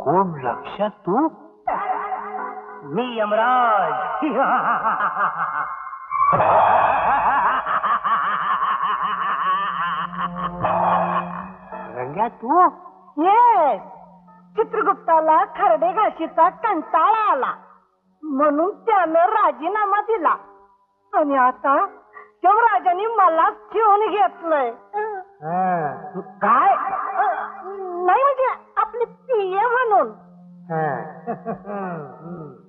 कोण लक्षात तू? मी यमराज. रंग्या तू? येस, चित्रगुप्ताला खरडे घाशीचा कंटाळा आला म्हणून त्यानं राजीनामा दिला आणि आता यमराजांनी मलाच ठेवून घेतलंय. काय? नाही म्हणजे आपली पीए म्हणून.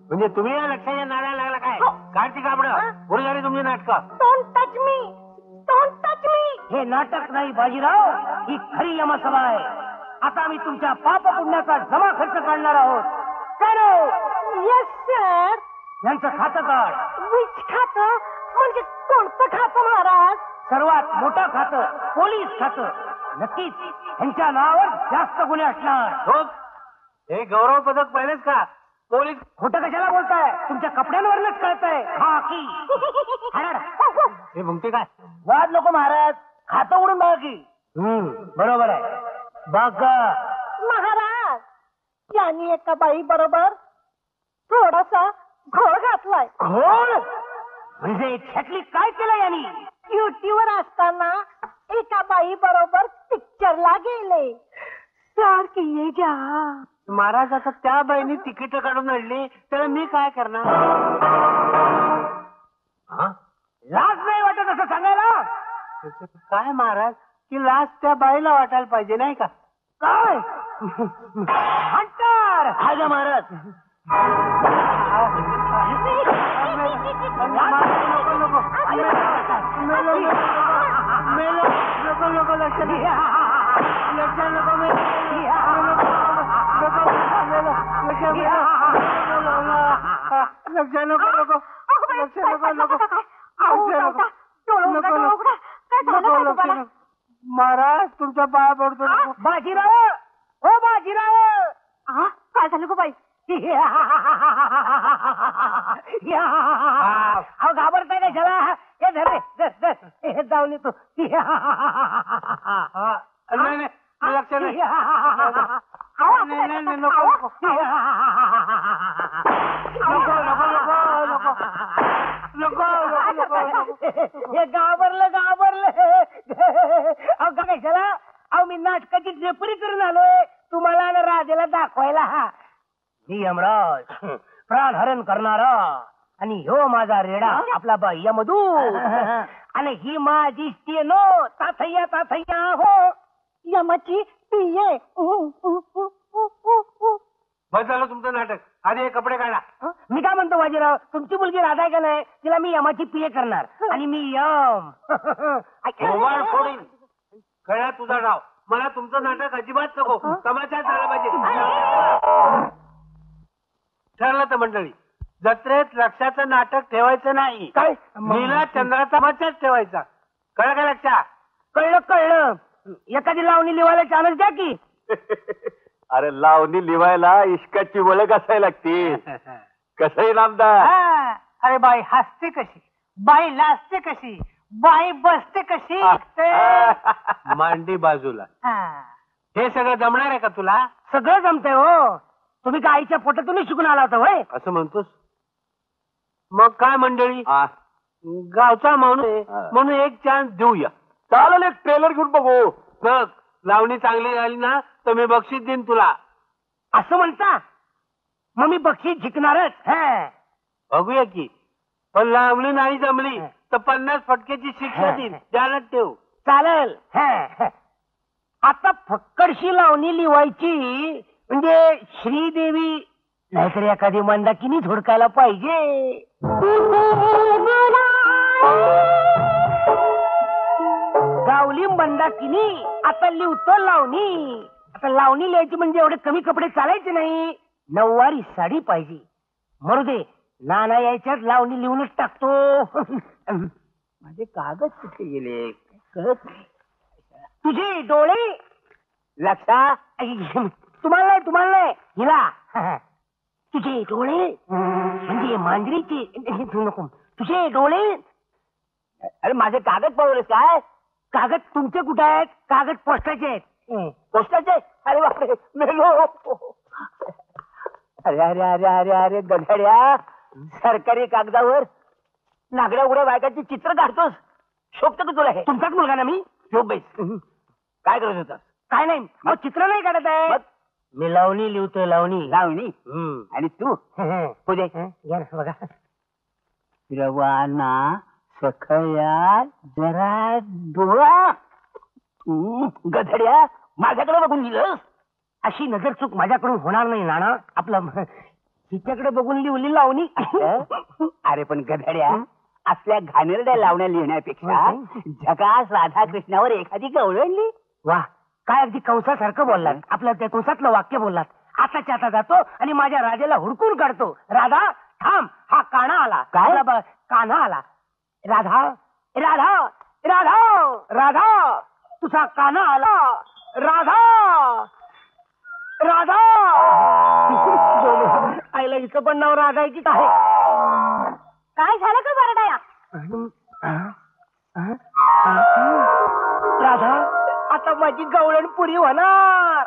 म्हणजे तुम्ही या लक्षाच्या नादाला लागला काय? काढती कापड पुढे झाली तुमची नाटकं. Don't touch me, don't touch me. हे नाटक नाही बाजीराव, ही खरी यमसभा आहे. आता मी तुमच्या पाप पुण्याचा जमा खर्च काढणार आहोत. Yes sir. यांचं खातं काढ. विच खातं म्हणजे कोणतं खातं महाराज? सर्वात मोठं खातं, पोलीस खातं. नक्कीच यांच्या नावावर जास्त गुन्हे असणार. हो, हे गौरव पदक पाहिलेच का? पोलीस खोटं कशाला बोलताय? तुमच्या कपड्यांवरच कळतंय. खाकी. हे म्हणते काय? वाद नको महाराज, खातं उडून बघा की. बरोबर आहे बघा महाराज. यांनी एका बाई बरोबर थोडासा घोळ घातलाय. घोळ म्हणजे एक्झॅक्टली काय केलं यांनी? ड्युटीवर असताना एका बाई बरोबर पिक्चरला गेले. प्यार किये जा. महाराज आता त्या बाईने तिकीट काढून आणली त्याला मी काय करणार? लाज नाही वाटत असं सांगायला? काय महाराज की लाज त्या बाईला वाटायला पाहिजे नाही का? काय हंटर हाय महाराज. महाराज तुमच्या पाया पडतो. बाजीराव, हो बाजीराव. काय झालं गो बाई? अहो घाबरताय का झाला? हे धर रे, हे जाऊन येतो. नाही नाही लक्ष नाही. नको हे घाबरलं. अहो काय झाला? अहो मी नाटकाची रेफरी करून आलोय तुम्हाला आणि राजाला दाखवायला. मी यमराज, प्राणहरण करणारा. आणि ह्यो माझा रेडा आपला बाह्य मधू. आणि ही माझी स्टेनो ताथय्या हो यमाची पीए. बस झालं तुमचं नाटक. आधी हे कपडे काढा. मी काय म्हणतो बाजीराव, तुमची मुलगी राधा आहे का नाही? तिला मी यमाची पीए करणार आणि मी यम. मोबाईल फोडीन. कळा तुझा नाव. मला तुमचं नाटक अजिबात नको. तमाशा झाला पाहिजे. ठरलं तर मंडळी, जत्रेत लक्षाचं नाटक ठेवायचं नाही. काय? नीला चंद्राचा तमाशाच ठेवायचा. कळलं का लक्षा? कळलं. एखादी लावणी लिवायला चान्स द्या की. अरे लावणी लिवायला इश्काची ओळख असायला लागते. कसंही नामदार. अरे बाई हसते कशी, बाई लाजते कशी, बाई बसते कशी. मांडी बाजूला. हे सगळं जमणार आहे का तुला? सगळं जमतंय हो. तुम्ही काय आईच्या पोटातूनच शिकून आला होता होय? असं म्हणतोस? मग काय मंडळी, गावचा माणूस आहे म्हणून एक चान्स देऊया. चालेल, एक ट्रेलर घेऊन बघू. बघ लावणी चांगली झाली ना तर मी बक्षीस देईन तुला. असं म्हणता? मग मी बक्षीस जिंकणारच. बघूया की. पण लावणी नाही जमली तर 50 फटक्याची शिक्षा देईन. ध्यानात ठेव. चालेल. आता फक्कडशी लावणी लिवायची म्हणजे श्रीदेवी नाहीतर एखादी मंदाकिनी झोडकायला पाहिजे. गावली मंदाकिनी. आता लिवतो लावणी. आता लावणी लिहायची म्हणजे एवढे कमी कपडे चालायचे नाही. नऊवारी साडी पाहिजे. मरू दे, नाना यायच्यात लावणी लिहूनच टाकतो. माझे कागद कुठे गेले कळत नाही. तुझे डोळे लक्षा. तुम्हाला नाही हिला. तुझे डोळे म्हणजे मांजरीचे. नको. तुझे डोळे. अरे माझे कागद पळवलेस काय? कागद तुमचे कुठे आहेत? कागद पोस्टाचे आहेत. पोस्टाचे? अरे बापरे मेलो. अरे अरे अरे अरे अरे गधड्या, सरकारी कागदावर नागड्या उड्या बायकाची चित्र काढतोस. शोभत का तुला हे? तुमचाच मुलगा ना मी. शोभ बाईस. काय करत होता? काय नाही, अहो चित्र नाही काढत आहे. मी लावणी लिहितोय. लावणी. लावणी. आणि तू पुढे घ्या ना बघा. रवाना सखया जरा डोळा. गधड्या, माझ्याकडे बघून लिहिलंस? अशी नजर चूक माझ्याकडून होणार नाही नाना. आपलं तिच्याकडे बघून लिहिली लावणी. अरे पण गधड्या, असल्या घाणेरड्या लावण्या लिहिण्यापेक्षा झकास राधाकृष्णावर एखादी गवळणली. वा, काय अगदी कंसासारखं बोललात. आपलं त्या कंसातलं वाक्य बोललात. आताच्या आता जातो आणि माझ्या राजाला हुडकून काढतो. राधा थांब, हा कान्हा आला. काय कान्हा आला? राधा राधा राधा राधा, तुझा कान्हा आला. राधा राधा. आईला इथं पण नाव राधा आहे की काय? काय झालं का बरडाया? राधा, आता माझी गवळण पुरी होणार.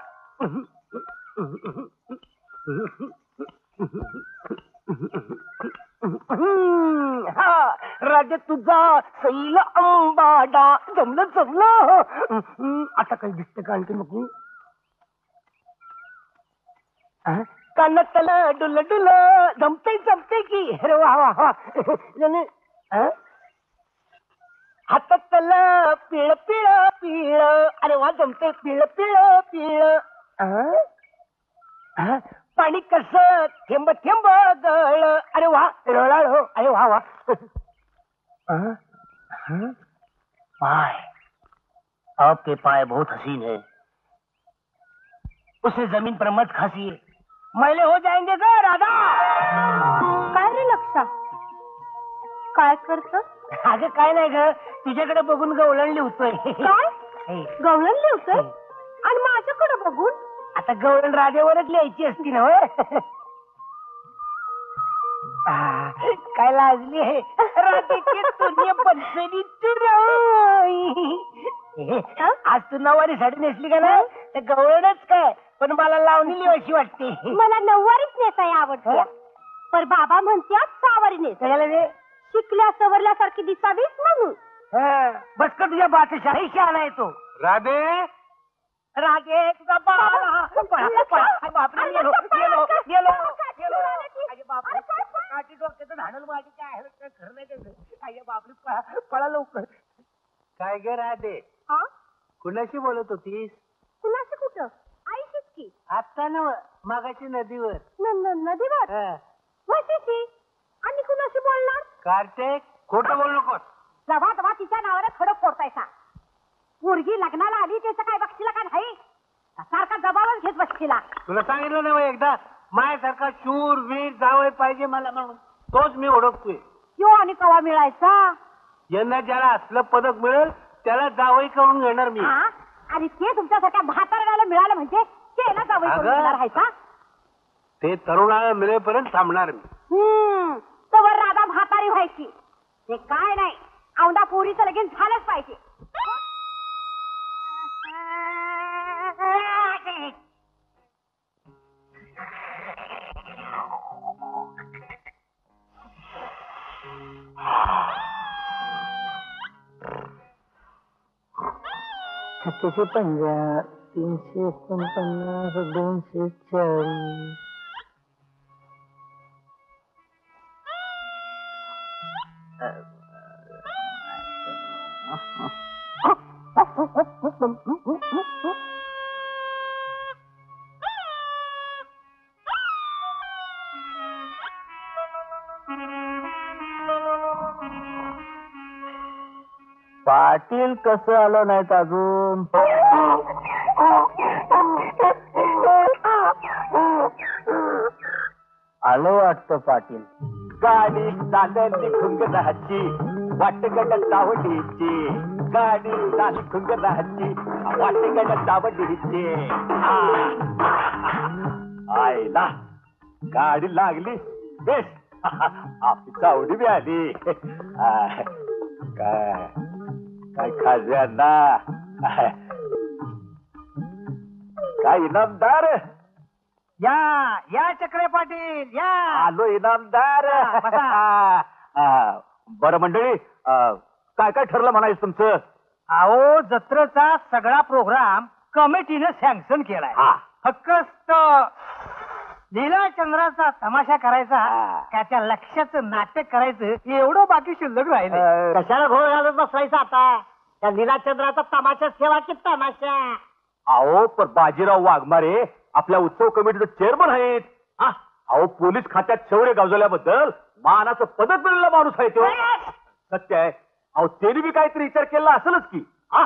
हा, राजा तुझा सैल अंबाडा. जमलं जमलं. आता काही दिसतं का आणखी? नको. कानातला डुल डुल जमते जमते की. अरे वा वा वा. हातातला पिळ पिळ पिळ. अरे वा, जमते पिळ पिळ पिळ. पाणी कस थेंब थेंब गळ. अरे वा, रळाळ हो. अरे वा वा. पाय, आपके पाय बहुत हसीन है. उसे जमीन पर मत खासिए, मैले हो जाएंगे का राधा. काय रे लक्षा, काय करत? अगं काय नाही ग, तुझ्याकडे बघून गवळण लिहितोय. काय गवळण लिहितोय? आणि माझ्याकडे बघून? आता गवळण राधेवरच लिहायची असती ना. होय, काय लाजली आहे राधेची तुझी पंचनी आज तू नऊवारी साडी नेसली का ना, तर गवळणच काय, पण मला लावणी लिहायची वाटते. मला नऊवारीच नेसाय आवडते, पण बाबा म्हणतात सावारी नेस. शिकल्या सवरल्यासारखी दिसावीस म्हणून. बस का तुझ्या बादशाही शाळा येतो. राधे रागे तुझा बापरे, गेलो गेलो गेलो गेलो. बापरे, काठी डोक्याचं झाडल माझी. काय खरं नाही त्याचं. बापरे, पळा लवकर. काय गे राधे, हा? कुणाशी बोलत होतीस? कुणाशी कुठं? आईशीच की. आता ना मागाची नदीवर. नदीवर म्हशीशी. आणि कुणाशी बोलणार? कार्तिक, खोटं बोल नकोस. जवा तवा तिच्या नावाला खडक फोडतायसा. पोरगी लग्नाला आली त्याचं काय बक्षीला का नाही? सारखा जबाबच घेत बसशीला. तुला सांगितलं ना एकदा, माझ्यासारखा शूर वीर जावई पाहिजे मला म्हणून. तोच मी ओळखतोय. यो आणि कवा मिळायचा? यंदा ज्याला असलं पदक मिळेल त्याला जावई करून घेणार मी. आणि ते तुमच्यासारख्या म्हातारण्याला मिळालं म्हणजे त्याला जावई करून घेणार आहे का? ते तरुणाला मिळेपर्यंत थांबणार मी. तवर राधा म्हातारी व्हायची. ते काय नाही, औंधा पोरीचं लगीन झालंच पाहिजे. छत्तीसशे 50, 349, 240. पाटील कसं आलं नाहीत अजून? आलो वाटतं पाटील. गाडी चालली खुंगदाची, वाटगड चावडीची. गाडी चालली खुंगदाची, वाटगड चावडीची. आईला गाडी लागली बेस, आपली चावडी बी आली. काय काय खाज्यांना या इनामदार, या चक्रे पाटील या. आलो इनामदार. हा, बसा. बरं मंडळी, काय काय ठरलं म्हणायचं तुमचं? अहो जत्रेचा सगळा प्रोग्राम कमिटीने सँक्शन केलाय. हा. फक्त लीलाचंद्राचा तमाशा करायचा, हा. त्याच्या लक्ष्याचं नाटक करायचं एवढं बाकी शिल्लक राहिले. कशाला घोळ घालत बसवायचा आता? त्या लीलाचंद्राचा तमाशा ठेवा की तमाशा. अहो पण बाजीराव वाघमारे आपल्या उत्सव कमिटीचे चेअरमन आहेत. हा, अहो पोलीस खात्यात शौर्य गाजवल्याबद्दल मानाचं पदक मिळालेला माणूस आहे तो. सत्य आहे. अहो त्यांनी बी काहीतरी विचार केला असेलच की. हा,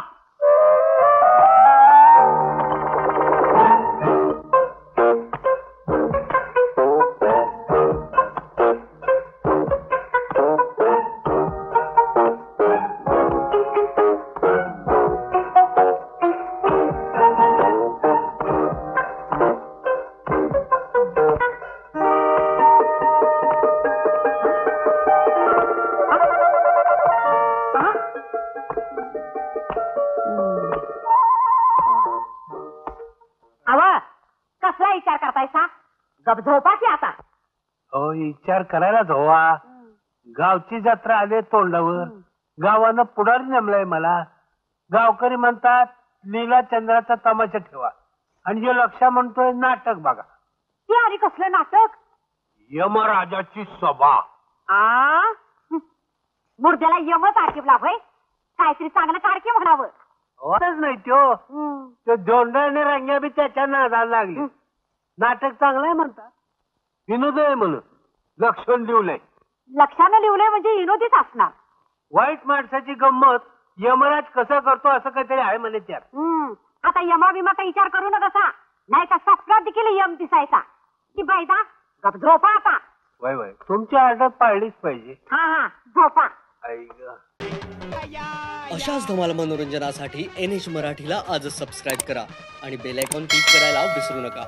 आवा कसला विचार करतायसा? गप झोपा की आता. हो विचार करायलाच हवा. गावची जत्रा आली तोंडावर, गावानं पुढारी नेमलाय मला. गावकरी म्हणतात लीलाचंद्राचा तमाशा ठेवा, आणि जे लक्ष म्हणतोय नाटक बघा. ती आणि कसलं नाटक? यमराजाची सभा. आ मुर्द्याला यमच आठवला होय. काहीतरी चांगलं कारकी म्हणावं. होतच नाही तो जोंडाने रंग्या बी त्याच्या नादाला लागली. नाटक चांगलं आहे म्हणतात, विनोद आहे म्हणून लक्षण लिवलंय. लक्षानं लिवलंय म्हणजे विनोदीच असणार. वाईट माणसाची गंमत यमराज कसं करतो असं काहीतरी आहे म्हणे त्यात. आता यमा बिमाचा विचार करू नका, नाही तर स्वप्नात देखील यम दिसायचा. की बायदा गप झोपा आता. वय वय तुमची आदत पाळलीच पाहिजे. हा झोपा. आई ग. अशाच धमाल मनोरंजनासाठी NH मराठीला आजच सबस्क्राईब करा आणि बेल आयकॉन क्लिक करायला विसरू नका.